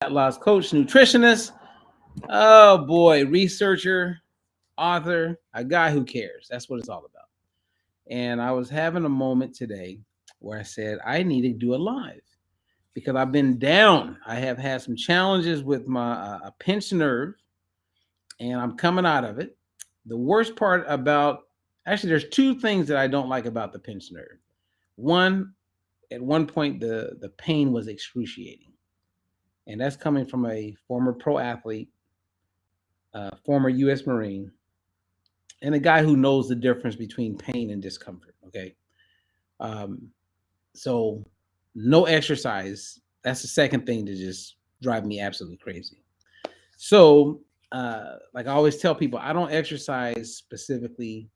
fat loss coach, nutritionist. Oh boy, researcher, author, a guy who cares. That's what it's all about. And I was having a moment today where I said, I need to do a live because I've been down. I have had some challenges with my a pinched nerve, and I'm coming out of it. The worst part about actually, there's two things that I don't like about the pinched nerve. One, at one point, the pain was excruciating, and that's coming from a former pro athlete, former U.S. Marine, and a guy who knows the difference between pain and discomfort. Okay, um, so no exercise. That's the second thing to just drive me absolutely crazy. So, like I always tell people, I don't exercise specifically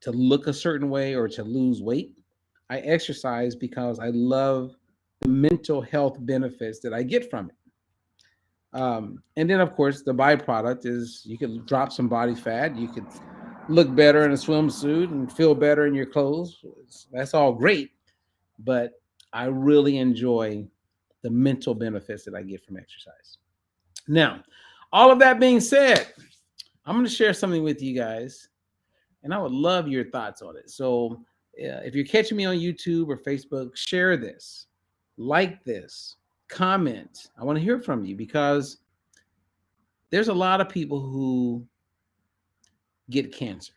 to look a certain way or to lose weight. I exercise because I love the mental health benefits that I get from it. And then, of course, the byproduct is you could drop some body fat. You could look better in a swimsuit and feel better in your clothes. That's all great. But I really enjoy the mental benefits that I get from exercise. Now, all of that being said, I'm going to share something with you guys, and I would love your thoughts on it. So, if you're catching me on YouTube or Facebook, share this, like this, comment. I want to hear from you because there's a lot of people who get cancer,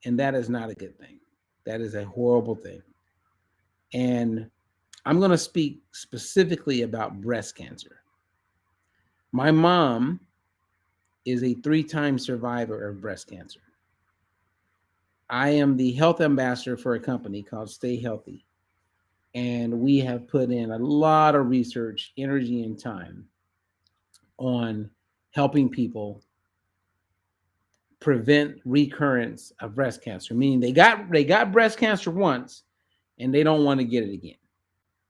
and that is not a good thing. That is a horrible thing. And I'm going to speak specifically about breast cancer. My mom is a 3-time survivor of breast cancer. I am the health ambassador for a company called Stayhealthy, and we have put in a lot of research, energy, and time on helping people prevent recurrence of breast cancer, meaning they got breast cancer once and they don't want to get it again.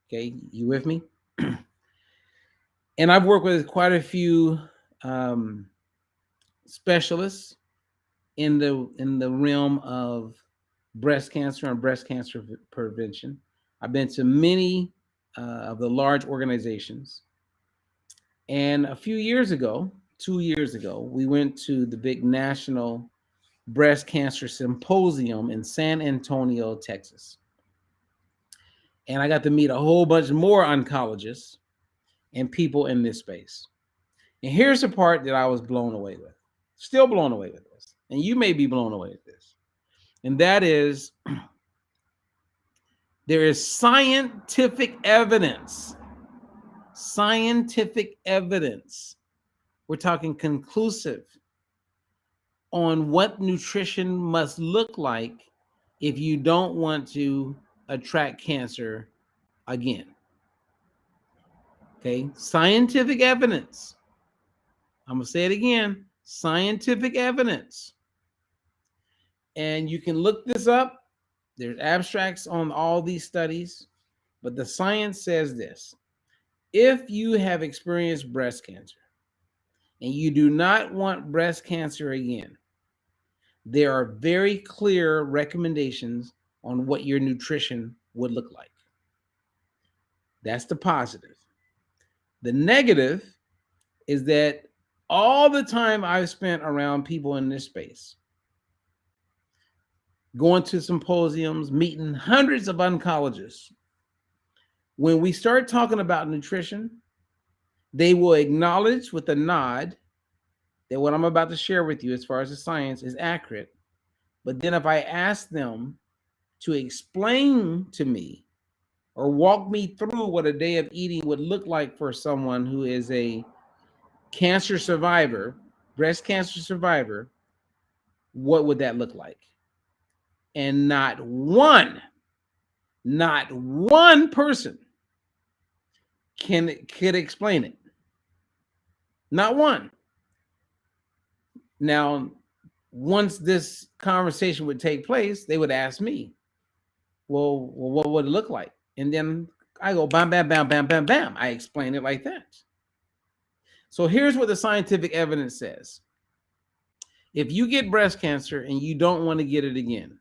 Okay, you with me? And I've worked with quite a few specialists in the realm of breast cancer and breast cancer prevention. I've been to many of the large organizations, and a few years ago, 2 years ago, we went to the big national breast cancer symposium in San Antonio, Texas. And I got to meet a whole bunch more oncologists and people in this space. And here's the part that I was blown away with, still blown away with this. And you may be blown away with this. And that is there is scientific evidence. We're talking conclusive on what nutrition must look like if you don't want to attract cancer again. Okay, scientific evidence. I'm going to say it again, scientific evidence. And you can look this up. There's abstracts on all these studies, but the science says this. If you have experienced breast cancer and you do not want breast cancer again, there are very clear recommendations on what your nutrition would look like. That's the positive. The negative is that all the time I've spent around people in this space, going to symposiums, meeting hundreds of oncologists, when we start talking about nutrition, they will acknowledge with a nod that what I'm about to share with you as far as the science is accurate. But then if I ask them to explain to me or walk me through what a day of eating would look like for someone who is a cancer survivor, breast cancer survivor, what would that look like? And not one person could explain it. Not one. Now, once this conversation would take place, they would ask me, well, what would it look like? And then I go, bam, bam, bam, bam, bam, bam. I explain it like that. So here's what the scientific evidence says. If you get breast cancer and you don't want to get it again,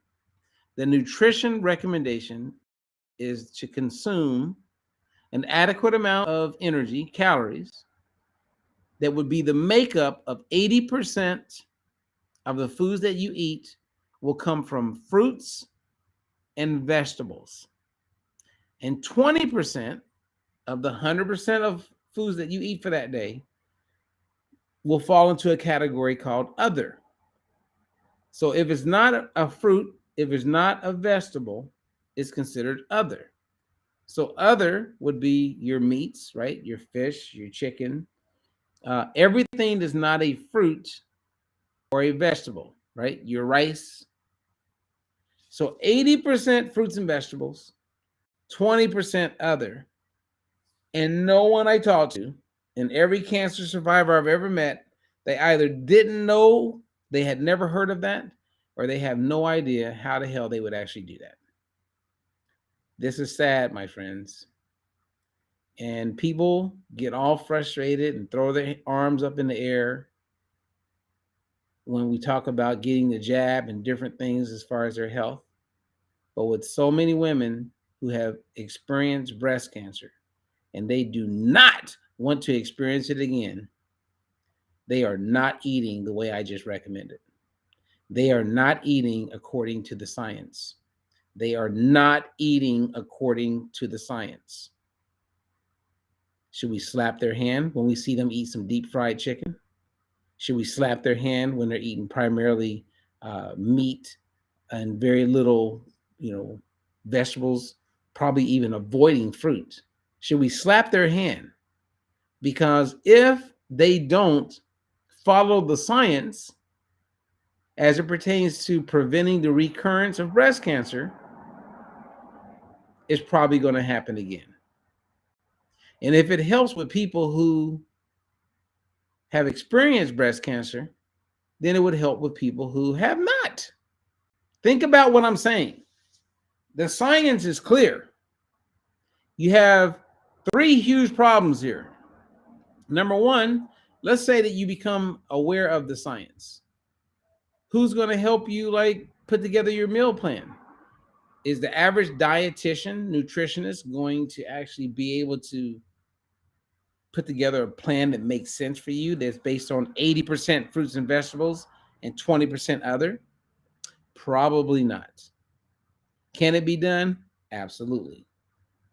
the nutrition recommendation is to consume an adequate amount of energy, calories, that would be the makeup of 80% of the foods that you eat will come from fruits and vegetables. And 20% of the 100% of foods that you eat for that day will fall into a category called other. So if it's not a fruit, if it's not a vegetable, it's considered other. So other would be your meats, right? Your fish, your chicken, everything that's not a fruit or a vegetable, right? Your rice. So 80% fruits and vegetables, 20% other. And no one I talked to, and every cancer survivor I've ever met, they either didn't know, they had never heard of that, or they have no idea how the hell they would actually do that. This is sad, my friends. And people get all frustrated and throw their arms up in the air when we talk about getting the jab and different things as far as their health. But with so many women who have experienced breast cancer and they do not want to experience it again, they are not eating the way I just recommended. They are not eating according to the science. They are not eating according to the science. Should we slap their hand when we see them eat some deep fried chicken? Should we slap their hand when they're eating primarily meat and very little, vegetables, probably even avoiding fruit? Should we slap their hand? Because if they don't follow the science as it pertains to preventing the recurrence of breast cancer, it's probably going to happen again. And if it helps with people who have experienced breast cancer, then it would help with people who have not. Think about what I'm saying. The science is clear. You have three huge problems here. Number one, let's say that you become aware of the science. Who's going to help you put together your meal plan? Is the average dietitian, nutritionist going to actually be able to put together a plan that makes sense for you that's based on 80% fruits and vegetables and 20% other? Probably not. Can it be done? Absolutely.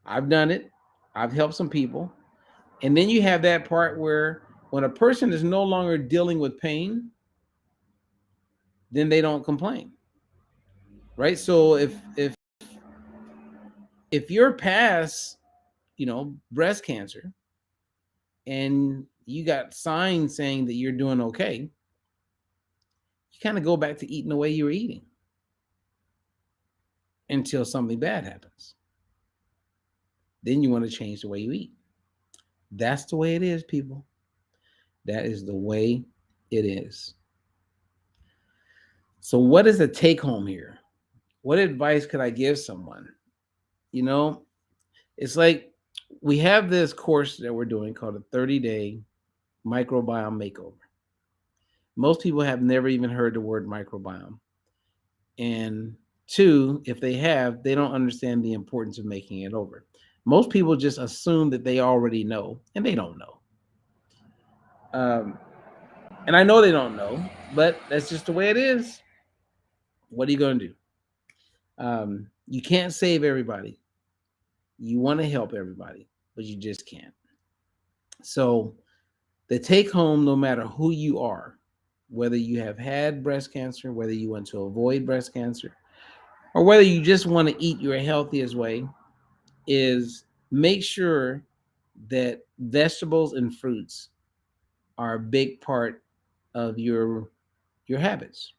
I've done it. I've helped some people. And then you have that part where when a person is no longer dealing with pain, then they don't complain. Right? So if you're past, breast cancer and you got signs saying that you're doing okay, you kind of go back to eating the way you were eating until something bad happens. Then you want to change the way you eat. That's the way it is, people. That is the way it is. So what is the take home here? What advice could I give someone? It's like we have this course that we're doing called a 30-day microbiome makeover. Most people have never even heard the word microbiome. And two, if they have, they don't understand the importance of making it over. Most people just assume that they already know, and they don't know. And I know they don't know, but that's just the way it is. What are you going to do? You can't save everybody. You want to help everybody, but you just can't. So the take home, no matter who you are, whether you have had breast cancer, whether you want to avoid breast cancer, or whether you just want to eat your healthiest way, is make sure that vegetables and fruits are a big part of your habits.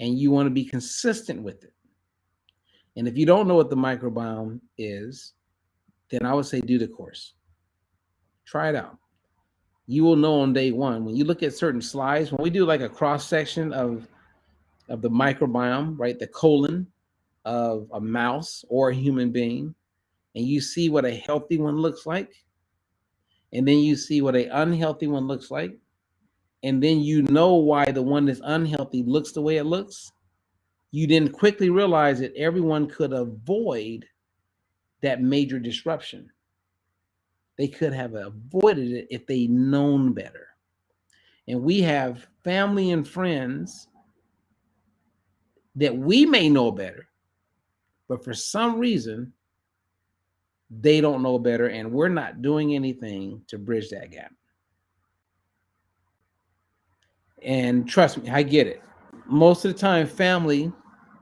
And you want to be consistent with it. And if you don't know what the microbiome is, then I would say do the course. Try it out. You will know on day one. When you look at certain slides, when we do like a cross section of the microbiome, right, the colon of a mouse or a human being, and you see what a healthy one looks like, and then you see what an unhealthy one looks like, and then you know why the one that's unhealthy looks the way it looks, you then quickly realize that everyone could avoid that major disruption. They could have avoided it if they known better. And we have family and friends that we may know better, but for some reason, they don't know better, and we're not doing anything to bridge that gap. And trust me, I get it. Most of the time, family,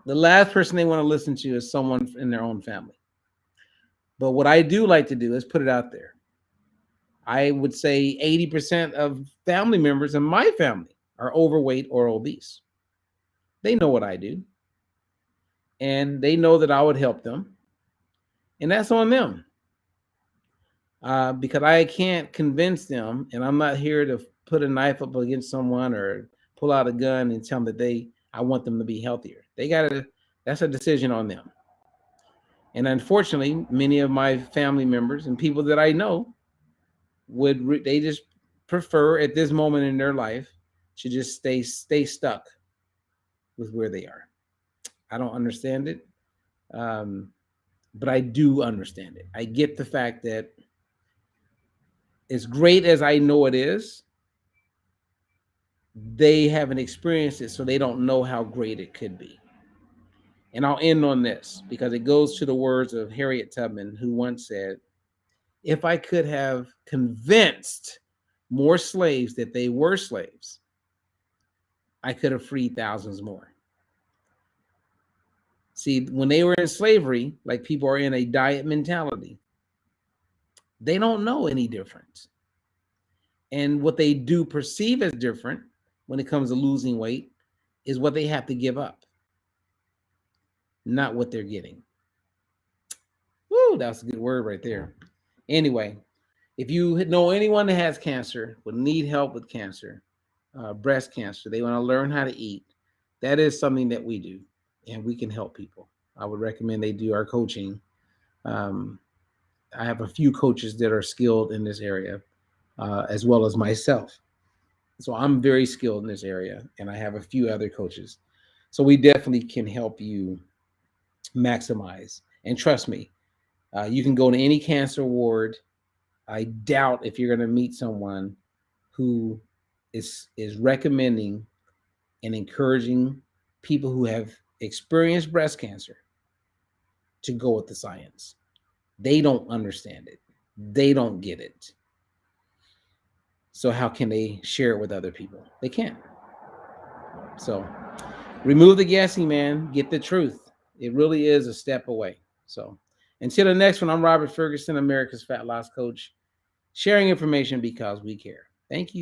the last person they want to listen to is someone in their own family. But what I do like to do is put it out there. I would say 80% of family members in my family are overweight or obese. They know what I do, and they know that I would help them, and that's on them. Because I can't convince them, and I'm not here to put a knife up against someone or pull out a gun and tell them that I want them to be healthier. That's a decision on them. And unfortunately, many of my family members and people that I know they just prefer at this moment in their life to just stay stuck with where they are. I don't understand it, but I do understand it. I get the fact that as great as I know it is, they haven't experienced it, so they don't know how great it could be. And I'll end on this because it goes to the words of Harriet Tubman, who once said, "If I could have convinced more slaves that they were slaves, I could have freed thousands more." See, when they were in slavery, like people are in a diet mentality, they don't know any difference. And what they do perceive as different when it comes to losing weight is what they have to give up, not what they're getting. Woo, that's a good word right there. Anyway, if you know anyone that has cancer, would need help with cancer, breast cancer, they want to learn how to eat, that is something that we do, and we can help people. I would recommend they do our coaching. I have a few coaches that are skilled in this area, as well as myself. So I'm very skilled in this area, and I have a few other coaches. So we definitely can help you maximize. And trust me, you can go to any cancer ward. I doubt if you're going to meet someone who is recommending and encouraging people who have experienced breast cancer to go with the science. They don't understand it. They don't get it. So how can they share it with other people? They can't. So remove the guessing, man. Get the truth. It really is a step away. So until the next one, I'm Robert Ferguson, America's Fat Loss Coach, sharing information because we care. Thank you.